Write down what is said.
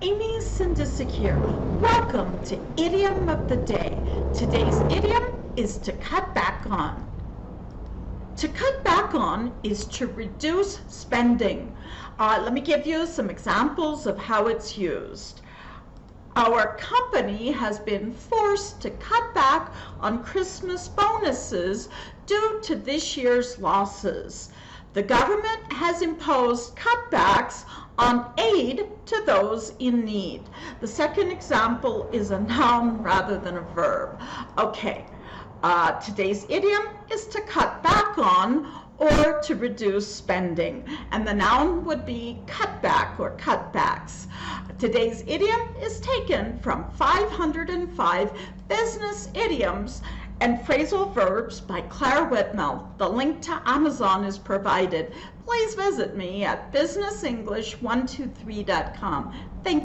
Amy Sindicic here. Welcome to Idiom of the Day. Today's idiom is to cut back on. To cut back on is to reduce spending. Let me give you some examples of how it's used. Our company has been forced to cut back on Christmas bonuses due to this year's losses. The government has imposed cutbacks on aid to those in need. The second example is a noun rather than a verb. Okay, today's idiom is to cut back on or to reduce spending, and the noun would be cutback or cutbacks. Today's idiom is taken from 505 Business Idioms and Phrasal Verbs by Clare Whitmell. The link to Amazon is provided. Please visit me at businessenglish123.com. Thank you.